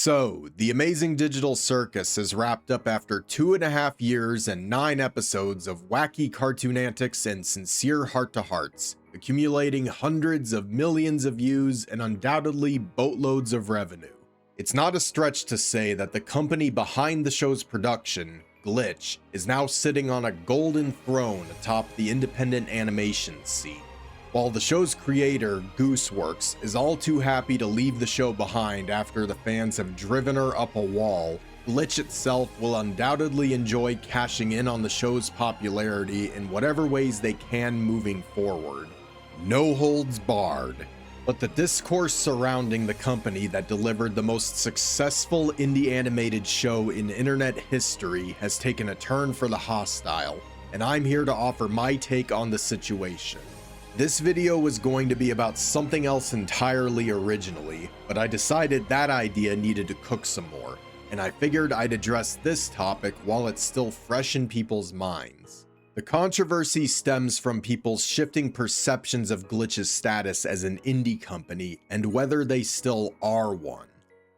So, The Amazing Digital Circus is wrapped up after 2.5 years and 9 episodes of wacky cartoon antics and sincere heart-to-hearts, accumulating hundreds of millions of views and undoubtedly boatloads of revenue. It's not a stretch to say that the company behind the show's production, Glitch, is now sitting on a golden throne atop the independent animation scene. While the show's creator, Gooseworks, is all too happy to leave the show behind after the fans have driven her up a wall, Glitch itself will undoubtedly enjoy cashing in on the show's popularity in whatever ways they can moving forward. No holds barred. But the discourse surrounding the company that delivered the most successful indie animated show in internet history has taken a turn for the hostile, and I'm here to offer my take on the situation. This video was going to be about something else entirely originally, but I decided that idea needed to cook some more, and I figured I'd address this topic while it's still fresh in people's minds. The controversy stems from people's shifting perceptions of Glitch's status as an indie company and whether they still are one.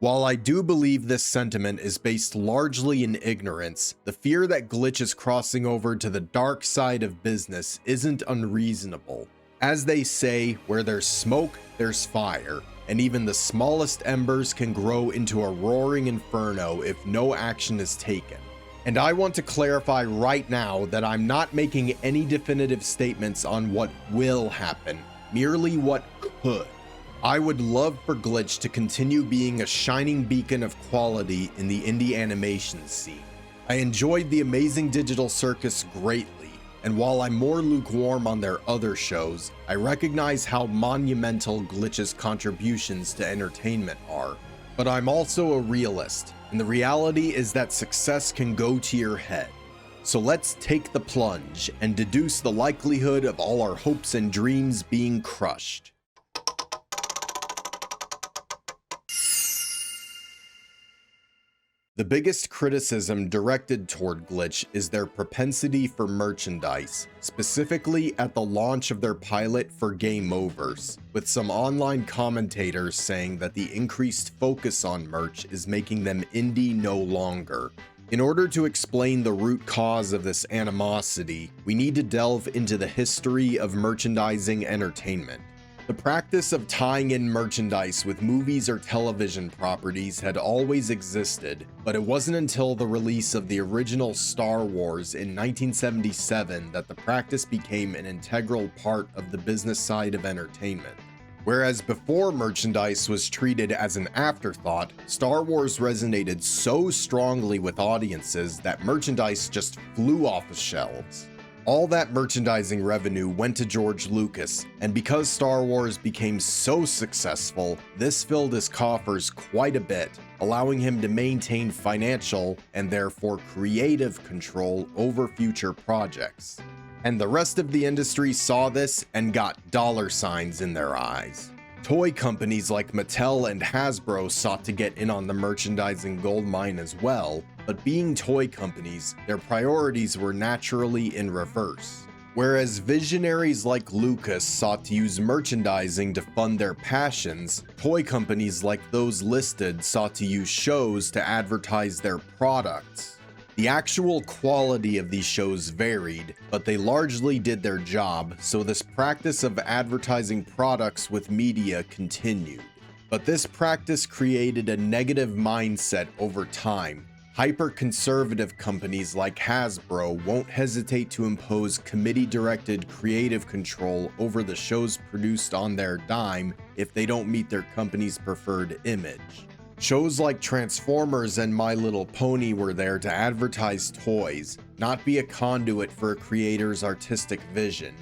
While I do believe this sentiment is based largely in ignorance, the fear that Glitch is crossing over to the dark side of business isn't unreasonable. As they say, where there's smoke, there's fire, and even the smallest embers can grow into a roaring inferno if no action is taken. And I want to clarify right now that I'm not making any definitive statements on what will happen, merely what could. I would love for Glitch to continue being a shining beacon of quality in the indie animation scene. I enjoyed The Amazing Digital Circus greatly. And while I'm more lukewarm on their other shows, I recognize how monumental Glitch's contributions to entertainment are. But I'm also a realist, and the reality is that success can go to your head. So let's take the plunge and deduce the likelihood of all our hopes and dreams being crushed. The biggest criticism directed toward Glitch is their propensity for merchandise, specifically at the launch of their pilot for Game Overs, with some online commentators saying that the increased focus on merch is making them indie no longer. In order to explain the root cause of this animosity, we need to delve into the history of merchandising entertainment. The practice of tying in merchandise with movies or television properties had always existed, but it wasn't until the release of the original Star Wars in 1977 that the practice became an integral part of the business side of entertainment. Whereas before merchandise was treated as an afterthought, Star Wars resonated so strongly with audiences that merchandise just flew off the shelves. All that merchandising revenue went to George Lucas, and because Star Wars became so successful, this filled his coffers quite a bit, allowing him to maintain financial and therefore creative control over future projects. And the rest of the industry saw this and got dollar signs in their eyes. Toy companies like Mattel and Hasbro sought to get in on the merchandising goldmine as well, but being toy companies, their priorities were naturally in reverse. Whereas visionaries like Lucas sought to use merchandising to fund their passions, toy companies like those listed sought to use shows to advertise their products. The actual quality of these shows varied, but they largely did their job, so this practice of advertising products with media continued. But this practice created a negative mindset over time. Hyper-conservative companies like Hasbro won't hesitate to impose committee-directed creative control over the shows produced on their dime if they don't meet their company's preferred image. Shows like Transformers and My Little Pony were there to advertise toys, not be a conduit for a creator's artistic vision.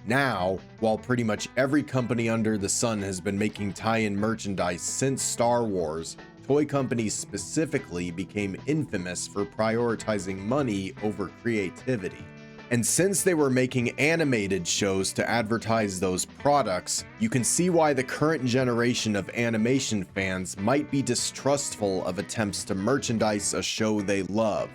Now, while pretty much every company under the sun has been making tie-in merchandise since Star Wars, toy companies specifically became infamous for prioritizing money over creativity. And since they were making animated shows to advertise those products, you can see why the current generation of animation fans might be distrustful of attempts to merchandise a show they love.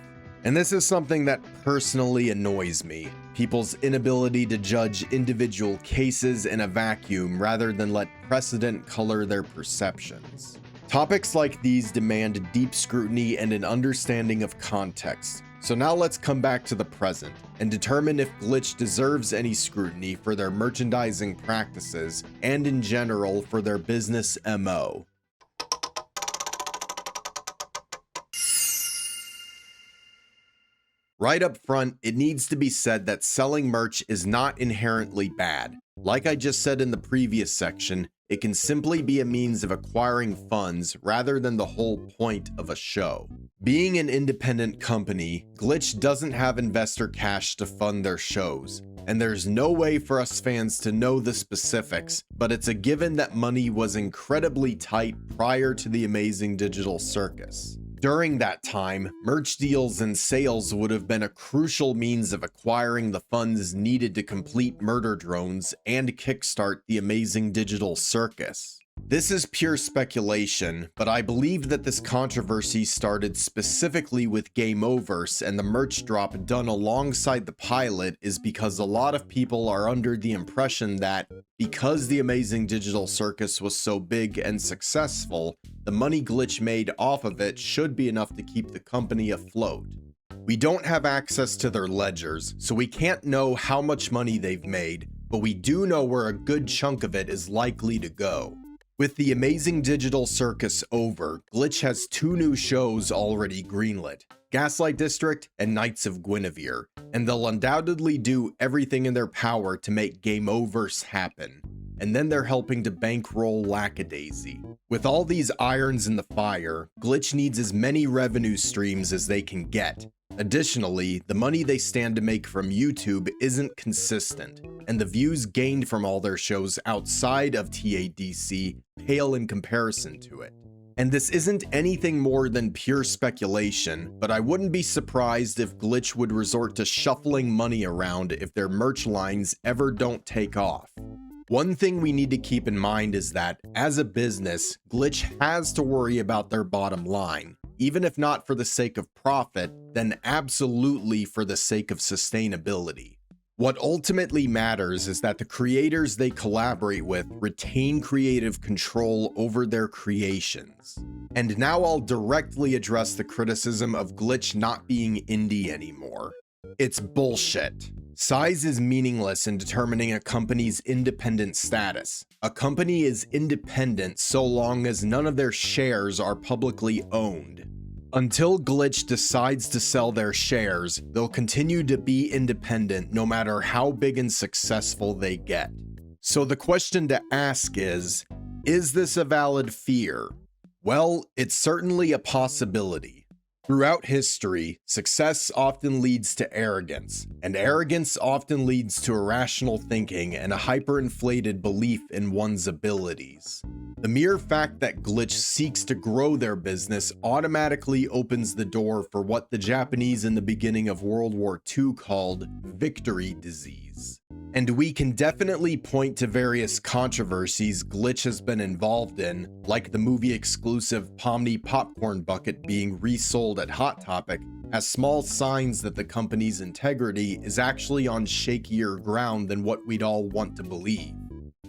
And this is something that personally annoys me, people's inability to judge individual cases in a vacuum rather than let precedent color their perceptions. Topics like these demand deep scrutiny and an understanding of context. So now let's come back to the present and determine if Glitch deserves any scrutiny for their merchandising practices and in general for their business MO. Right up front, it needs to be said that selling merch is not inherently bad. Like I just said in the previous section, it can simply be a means of acquiring funds rather than the whole point of a show. Being an independent company, Glitch doesn't have investor cash to fund their shows, and there's no way for us fans to know the specifics, but it's a given that money was incredibly tight prior to the Amazing Digital Circus. During that time, merch deals and sales would have been a crucial means of acquiring the funds needed to complete Murder Drones and kickstart the Amazing Digital Circus. This is pure speculation, but I believe that this controversy started specifically with Gameoverse, and the merch drop done alongside the pilot is because a lot of people are under the impression that because the Amazing Digital Circus was so big and successful, the money Glitch made off of it should be enough to keep the company afloat. We don't have access to their ledgers, so we can't know how much money they've made, but we do know where a good chunk of it is likely to go. With the Amazing Digital Circus over, Glitch has 2 new shows already greenlit, Gaslight District and Knights of Guinevere, and they'll undoubtedly do everything in their power to make Gameoverse happen. And then they're helping to bankroll Lackadaisy. With all these irons in the fire, Glitch needs as many revenue streams as they can get. Additionally, the money they stand to make from YouTube isn't consistent, and the views gained from all their shows outside of TADC pale in comparison to it. And this isn't anything more than pure speculation, but I wouldn't be surprised if Glitch would resort to shuffling money around if their merch lines ever don't take off. One thing we need to keep in mind is that, as a business, Glitch has to worry about their bottom line. Even if not for the sake of profit, then absolutely for the sake of sustainability. What ultimately matters is that the creators they collaborate with retain creative control over their creations. And now I'll directly address the criticism of Glitch not being indie anymore. It's bullshit. Size is meaningless in determining a company's independent status. A company is independent so long as none of their shares are publicly owned. Until Glitch decides to sell their shares, they'll continue to be independent no matter how big and successful they get. So the question to ask is this a valid fear? Well, it's certainly a possibility. Throughout history, success often leads to arrogance, and arrogance often leads to irrational thinking and a hyperinflated belief in one's abilities. The mere fact that Glitch seeks to grow their business automatically opens the door for what the Japanese in the beginning of World War II called victory disease. And we can definitely point to various controversies Glitch has been involved in, like the movie exclusive Pomni popcorn bucket being resold at Hot Topic, as small signs that the company's integrity is actually on shakier ground than what we'd all want to believe.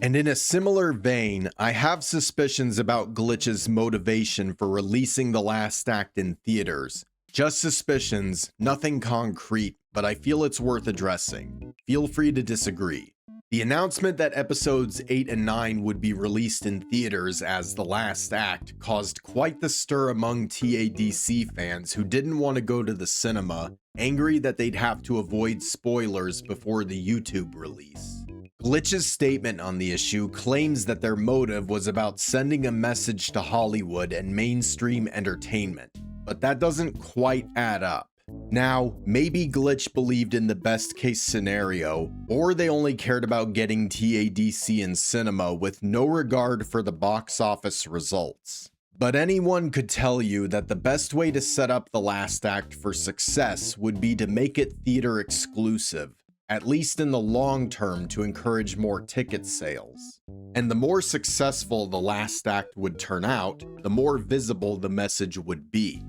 And in a similar vein, I have suspicions about Glitch's motivation for releasing The Last Act in theaters. Just suspicions, nothing concrete, but I feel it's worth addressing. Feel free to disagree. The announcement that episodes 8 and 9 would be released in theaters as The Last Act caused quite the stir among TADC fans who didn't want to go to the cinema, angry that they'd have to avoid spoilers before the YouTube release. Glitch's statement on the issue claims that their motive was about sending a message to Hollywood and mainstream entertainment, but that doesn't quite add up. Now, maybe Glitch believed in the best case scenario, or they only cared about getting TADC in cinema with no regard for the box office results. But anyone could tell you that the best way to set up The Last Act for success would be to make it theater exclusive, at least in the long term, to encourage more ticket sales. And the more successful The Last Act would turn out, the more visible the message would be.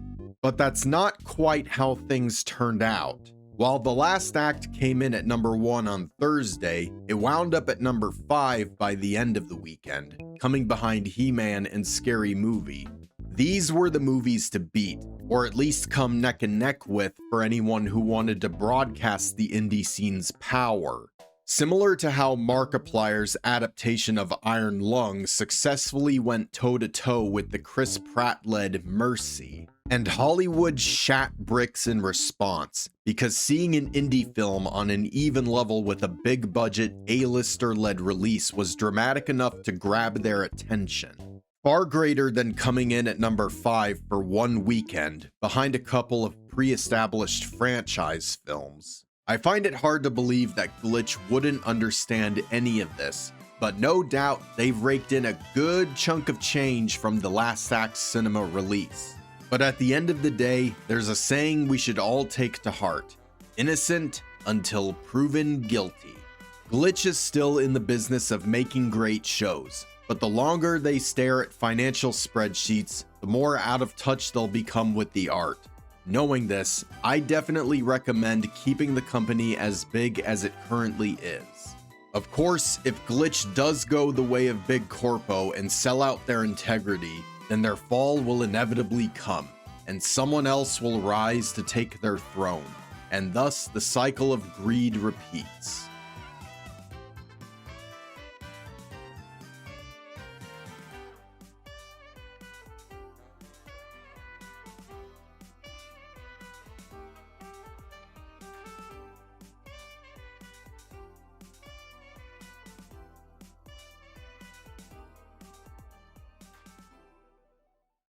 But that's not quite how things turned out. While The Last Act came in at number 1 on Thursday, it wound up at number 5 by the end of the weekend, coming behind He-Man and Scary Movie. These were the movies to beat, or at least come neck and neck with for anyone who wanted to broadcast the indie scene's power. Similar to how Markiplier's adaptation of Iron Lung successfully went toe-to-toe with the Chris Pratt-led Mercy. And Hollywood shat bricks in response, because seeing an indie film on an even level with a big-budget A-lister-led release was dramatic enough to grab their attention. Far greater than coming in at number 5 for one weekend, behind a couple of pre-established franchise films. I find it hard to believe that Glitch wouldn't understand any of this, but no doubt they've raked in a good chunk of change from the Last Act Cinema release. But at the end of the day, there's a saying we should all take to heart: innocent until proven guilty. Glitch is still in the business of making great shows, but the longer they stare at financial spreadsheets, the more out of touch they'll become with the art. Knowing this, I definitely recommend keeping the company as big as it currently is. Of course, if Glitch does go the way of Big Corpo and sell out their integrity, then their fall will inevitably come, and someone else will rise to take their throne, and thus the cycle of greed repeats.